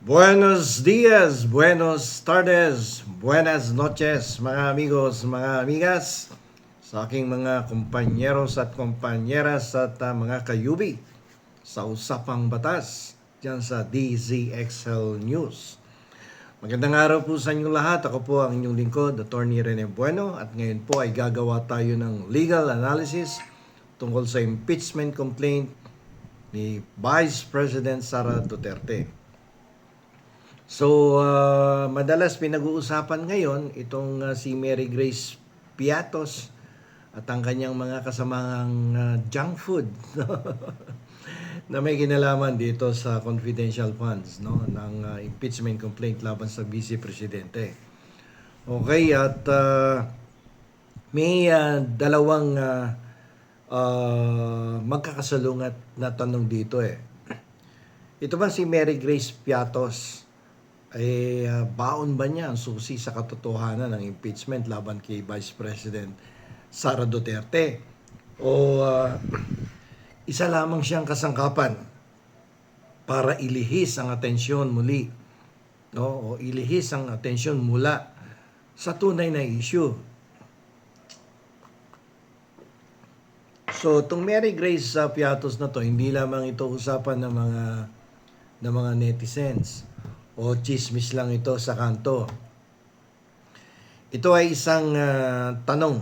Buenos dias, buenos tardes, buenas noches mga amigos, mga amigas, sa aking mga kompanyeros at kompanyeras at mga kayubi sa Usapang Batas dyan sa DZXL News. Magandang araw po sa inyong lahat. Ako po ang inyong lingkod, Attorney Rene Bueno, at ngayon po ay gagawa tayo ng legal analysis tungkol sa impeachment complaint ni Vice President Sara Duterte. So, madalas pinag-uusapan ngayon itong si Mary Grace Piatos at ang kanyang mga kasamang junk food na may kinalaman dito sa confidential funds ng impeachment complaint laban sa Vice Presidente. Okay, at may dalawang magkakasalungat na tanong dito eh. Ito ba si Mary Grace Piatos baon ba niya ang susi sa katotohanan ng impeachment laban kay Vice President Sara Duterte? O isa lamang siyang kasangkapan para ilihis ang atensyon muli, no? O ilihis ang atensyon mula sa tunay na issue. So, itong Mary Grace Piatos na to, hindi lamang ito usapan ng mga netizens o chismis lang ito sa kanto. Ito ay isang tanong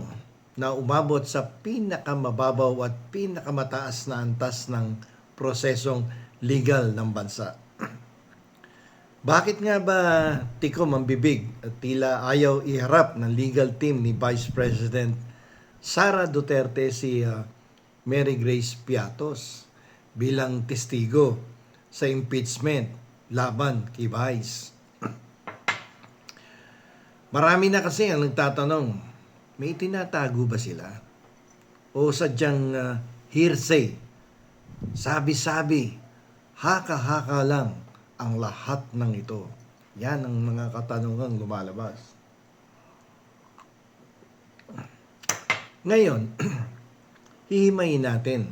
na umabot sa pinakamababaw at pinakamataas na antas ng prosesong legal ng bansa. Bakit nga ba tikom ang bibig at tila ayaw iharap ng legal team ni Vice President Sara Duterte si Mary Grace Piatos bilang testigo sa impeachment laban kay Vice? Marami na kasi ang nagtatanong, may tinatago ba sila? O sadyang hearsay, sabi-sabi, haka-haka lang ang lahat ng ito? Yan ang mga katanungang lumalabas. Ngayon, hihimayin natin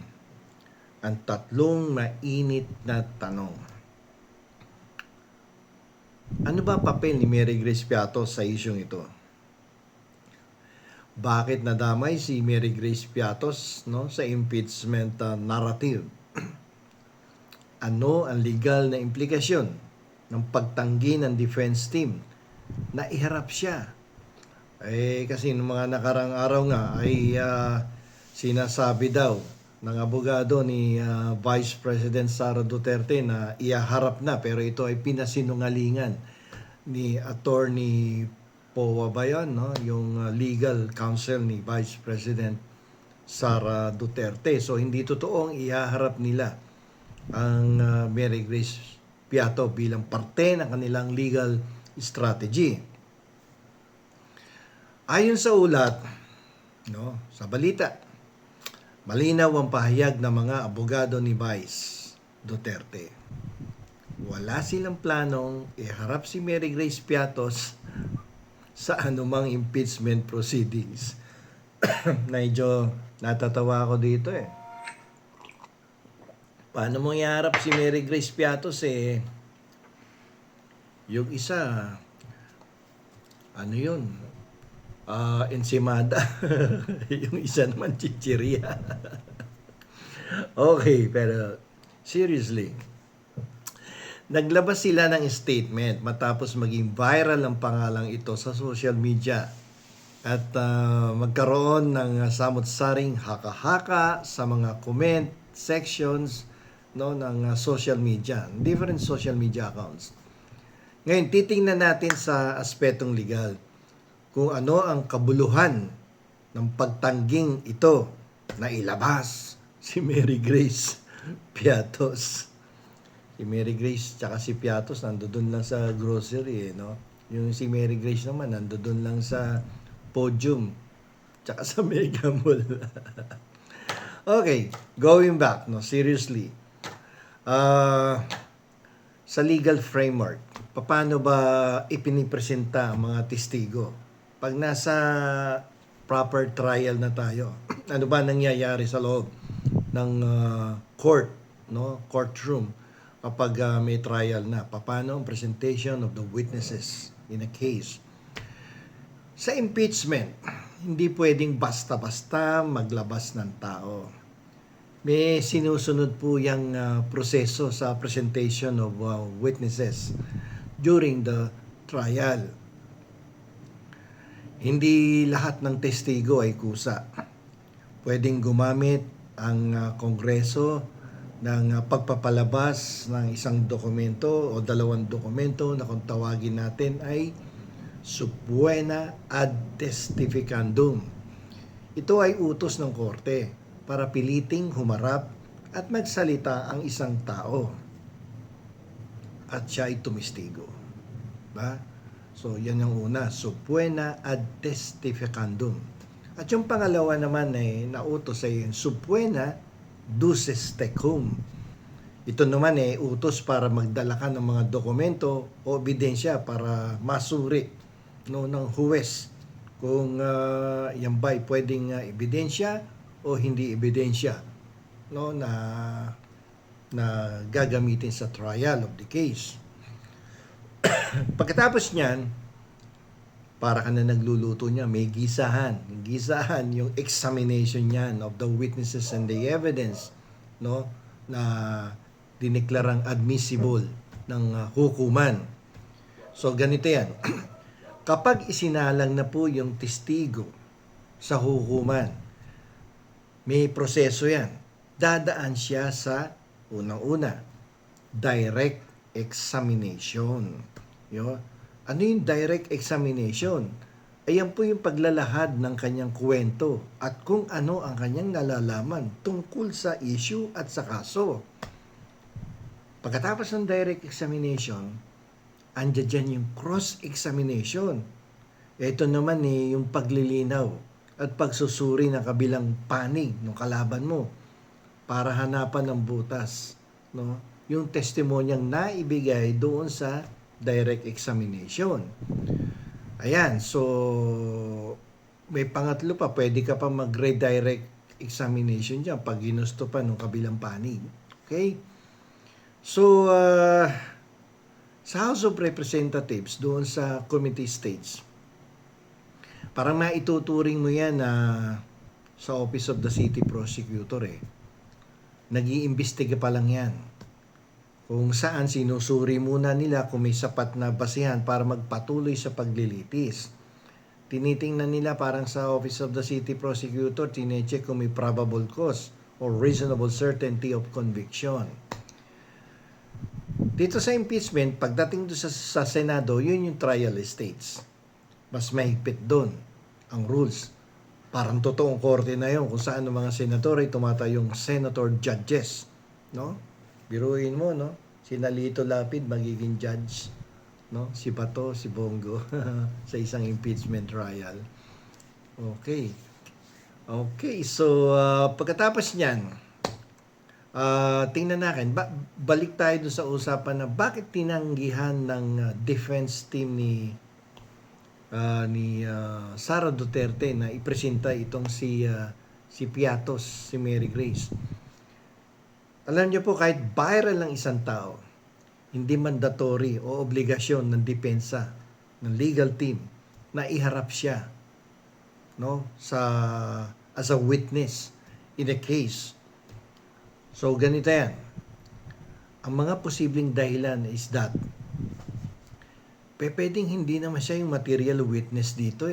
ang tatlong mainit na tanong. Ano ba papel ni Mary Grace Piatos sa isyong ito? Bakit nadamay si Mary Grace Piatos sa impeachment narrative? Ano ang legal na implikasyon ng pagtanggi ng defense team na iharap siya? Kasi noong mga nakarang araw nga ay sinasabi daw ng abogado ni Vice President Sara Duterte na ihaharap na, pero ito ay pinasinungalingan ni Attorney Powa Bayan, yung legal counsel ni Vice President Sara Duterte. So hindi totoong ihaharap nila ang Mary Grace Piatos bilang parte ng kanilang legal strategy. Ayon sa ulat, sa balita, malinaw ang pahayag ng mga abogado ni Vice Duterte. Wala silang planong iharap si Mary Grace Piatos sa anumang impeachment proceedings. Medyo natatawa ako dito eh. Paano mo iharap si Mary Grace Piatos yung isa, ano yun? Ensimada. Yung isa naman chichirya. Okay, pero seriously, naglabas sila ng statement matapos maging viral ang pangalang ito sa social media at magkaroon ng samot-saring haka-haka sa mga comment sections ng social media, different social media accounts. Ngayon, titingnan natin sa aspetong legal kung ano ang kabuluhan ng pagtangging ito na ilabas si Mary Grace Piatos. Si Mary Grace tsaka si Piatos nandoon lang sa grocery Yung si Mary Grace naman nandoon lang sa podium tsaka sa Mega Mall. Okay, going back, seriously. Sa legal framework, paano ba ipinipresenta ang mga testigo? Pag nasa proper trial na tayo, ano ba nangyayari sa loob ng courtroom kapag may trial na. Paano ang presentation of the witnesses in a case? Sa impeachment, hindi pwedeng basta-basta maglabas ng tao. May sinusunod po yung proseso sa presentation of witnesses during the trial. Hindi lahat ng testigo ay kusa. Pwedeng gumamit ang Kongreso ng pagpapalabas ng isang dokumento o dalawang dokumento na kung tawagin natin ay subpoena ad testificandum. Ito ay utos ng korte para piliting humarap at magsalita ang isang tao at siya ay tumistigo. Ba? So, yan yung una, subpoena ad testificandum. At yung pangalawa naman ay nautos ay subpoena duces tecum. Ito naman ay utos para magdala ka ng mga dokumento o ebidensya para masuri ng huwes kung yan ba'y pwedeng ebidensya o hindi ebidensya na gagamitin sa trial of the case. Pagkatapos niyan, para ka na nagluluto niya, may gisahan. Gisahan yung examination niyan of the witnesses and the evidence, na diniklarang admissible ng hukuman. So, ganito yan. Kapag isinalang na po yung testigo sa hukuman, may proseso yan. Dadaan siya sa unang-una, direct examination. Ano yung direct examination? Ayan po yung paglalahad ng kanyang kwento at kung ano ang kanyang nalalaman tungkol sa issue at sa kaso. Pagkatapos ng direct examination, andyan dyan yung cross-examination. Ito naman yung paglilinaw at pagsusuri ng kabilang panig ng kalaban mo para hanapan ng butas, yung testimonyang naibigay doon sa direct examination. Ayan, so may pangatlo pa, pwede ka pa mag-redirect examination dyan pag ginusto pa ng kabilang panig. Okay? So, sa House of Representatives, doon sa committee stage, parang maituturing mo yan sa Office of the City Prosecutor nag-iimbestiga pa lang yan. Kung saan sinusuri muna nila kung may sapat na basihan para magpatuloy sa paglilitis. Tinitingnan nila parang sa Office of the City Prosecutor, tinecheck kung may probable cause or reasonable certainty of conviction. Dito sa impeachment, pagdating doon sa Senado, yun yung trial states. Mas mahigpit doon ang rules. Parang totoong korte na yun kung saan ng mga senador ay tumatayong senator judges. Biruin mo, si Nalito Lapid magiging judge, si Bato, si Bongo sa isang impeachment trial. Okay, so pagkatapos niyan, tingnan natin, balik tayo dun sa usapan na bakit tinanggihan ng defense team ni Sara Duterte na ipresenta itong si Piatos, si Mary Grace. Alam niyo po, kahit viral ng isang tao, hindi mandatory o obligasyon ng depensa, ng legal team, na iharap siya as a witness in a case. So, ganito yan. Ang mga posibleng dahilan is that pwedeng hindi naman siya yung material witness dito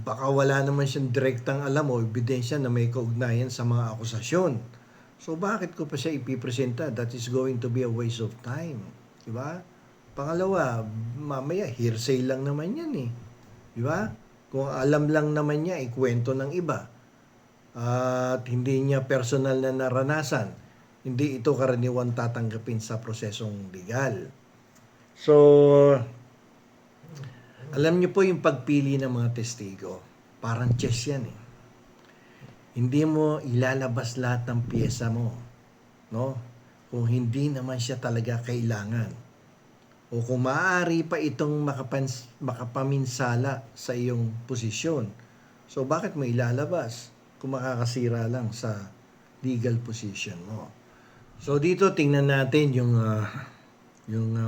baka wala naman siyang direktang alam o ebidensya na may kaugnayan sa mga akusasyon. So, bakit ko pa siya ipipresenta? That is going to be a waste of time. Diba? Pangalawa, mamaya, hearsay lang naman yan Diba? Kung alam lang naman niya, ikwento ng iba. At hindi niya personal na naranasan. Hindi ito karaniwang tatanggapin sa prosesong legal. So, alam niyo po yung pagpili ng mga testigo. Parang chess yan Hindi mo ilalabas lahat ng piyesa mo, kung hindi naman siya talaga kailangan. O kung maaari pa itong makapaminsala sa iyong posisyon. So, bakit mo ilalabas kung makakasira lang sa legal position mo? So dito tingnan natin yung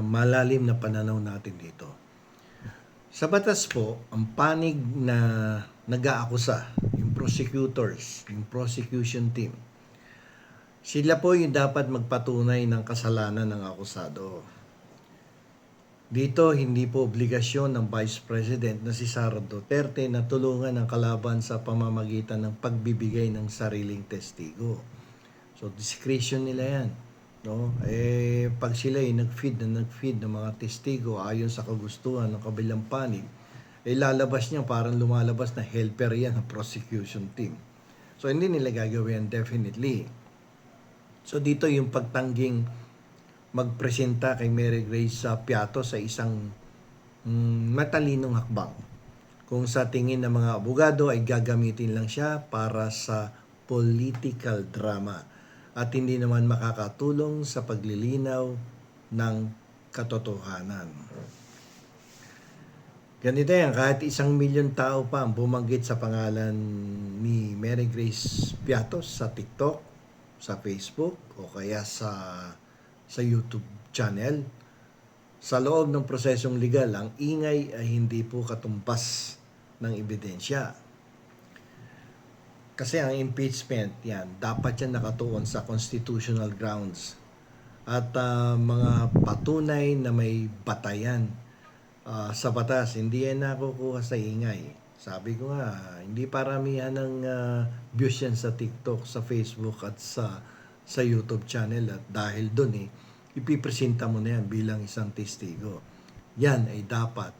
malalim na pananaw natin dito. Sa batas po, ang panig na nag-aakusa, yung prosecutors, yung prosecution team, sila po yung dapat magpatunay ng kasalanan ng akusado. Dito, hindi po obligasyon ng Vice President na si Sara Duterte na tulungan ang kalaban sa pamamagitan ng pagbibigay ng sariling testigo. So, discretion nila yan. No? Pag sila ay nag-feed ng mga testigo ayon sa kagustuhan ng kabilang panig, lalabas niya parang lumalabas na helper yan ng prosecution team. So, hindi nila gagawin definitely. So, dito yung pagtangging magpresenta kay Mary Grace Piato sa isang matalinong hakbang. Kung sa tingin ng mga abogado ay gagamitin lang siya para sa political drama at hindi naman makakatulong sa paglilinaw ng katotohanan. Ganito yan, kahit 1 milyon tao pa ang bumanggit sa pangalan ni Mary Grace Piatos sa TikTok, sa Facebook, o kaya sa YouTube channel, sa loob ng prosesong legal, ang ingay ay hindi po katumbas ng ebidensya. Kasi ang impeachment, yan, dapat yan nakatuon sa constitutional grounds at mga patunay na may batayan sa batas. Hindi yan nakukuha sa ingay. Sabi ko nga, hindi paramihan ng views yan sa TikTok, sa Facebook at sa YouTube channel. At dahil doon ipipresenta mo na yan bilang isang testigo. Yan ay dapat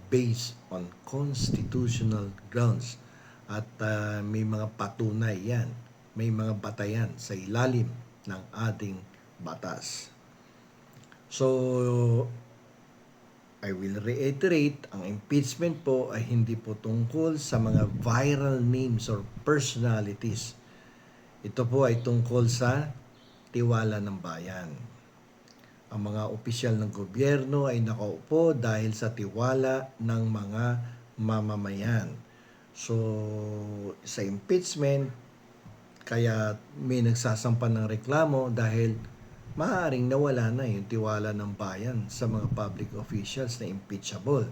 based on constitutional grounds. At may mga patunay yan, may mga batayan sa ilalim ng ating batas. So, I will reiterate, ang impeachment po ay hindi po tungkol sa mga viral names or personalities. Ito po ay tungkol sa tiwala ng bayan. Ang mga opisyal ng gobyerno ay nakaupo dahil sa tiwala ng mga mamamayan. So, sa impeachment, kaya may nagsasampan ng reklamo dahil maaaring nawala na yung tiwala ng bayan sa mga public officials na impeachable.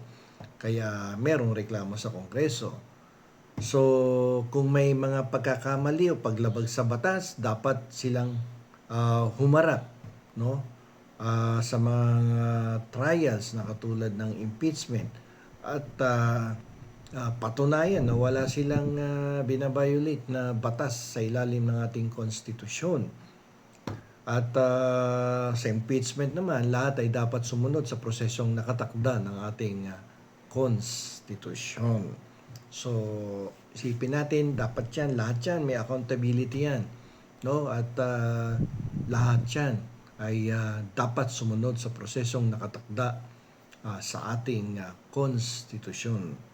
Kaya merong reklamo sa Kongreso. So, kung may mga pagkakamali o paglabag sa batas, dapat silang humarap, no? Sa mga trials na katulad ng impeachment at patunayan na wala silang binabiolate na batas sa ilalim ng ating konstitusyon. At sa impeachment naman, lahat ay dapat sumunod sa prosesong nakatakda ng ating konstitusyon. So, isipin natin, dapat yan, lahat yan, may accountability yan. No? At lahat yan ay dapat sumunod sa prosesong nakatakda sa ating konstitusyon.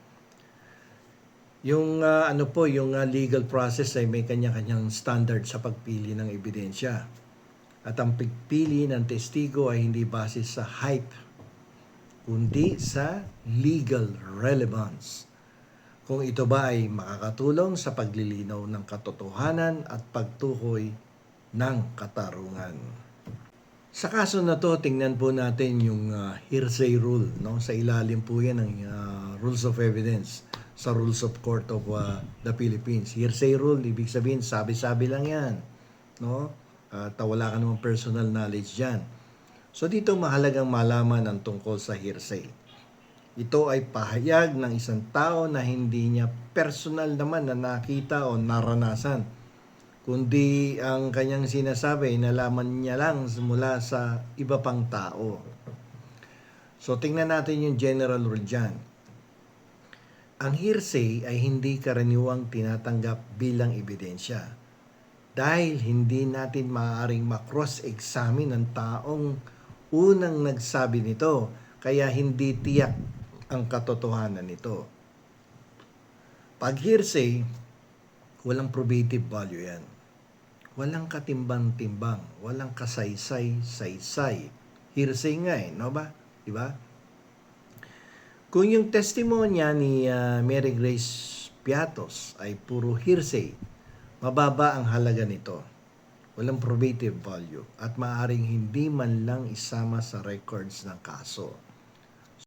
Yung yung legal process ay may kanya-kanyang standard sa pagpili ng ebidensya. At ang pagpili ng testigo ay hindi base sa hype, kundi sa legal relevance. Kung ito ba ay makakatulong sa paglilinaw ng katotohanan at pagtukoy ng katarungan. Sa kaso na to, tingnan po natin yung hearsay rule, no? Sa ilalim po yan ng rules of evidence sa Rules of Court of the Philippines. Hearsay rule, ibig sabihin, sabi-sabi lang yan. No? At wala ka namang personal knowledge dyan. So dito mahalagang malaman ang tungkol sa hearsay. Ito ay pahayag ng isang tao na hindi niya personal naman na nakita o naranasan, kundi ang kanyang sinasabi, nalaman niya lang mula sa iba pang tao. So tingnan natin yung general rule dyan. Ang hearsay ay hindi karaniwang tinatanggap bilang ebidensya dahil hindi natin maaaring ma-cross-examine ng taong unang nagsabi nito, kaya hindi tiyak ang katotohanan nito. Pag hearsay, walang probative value yan. Walang katimbang-timbang, walang kasaysay-saysay. Hearsay nga no ba? Diba? Kung yung testimonya ni Mary Grace Piatos ay puro hearsay, mababa ang halaga nito. walang probative value, at maaaring hindi man lang isama sa records ng kaso.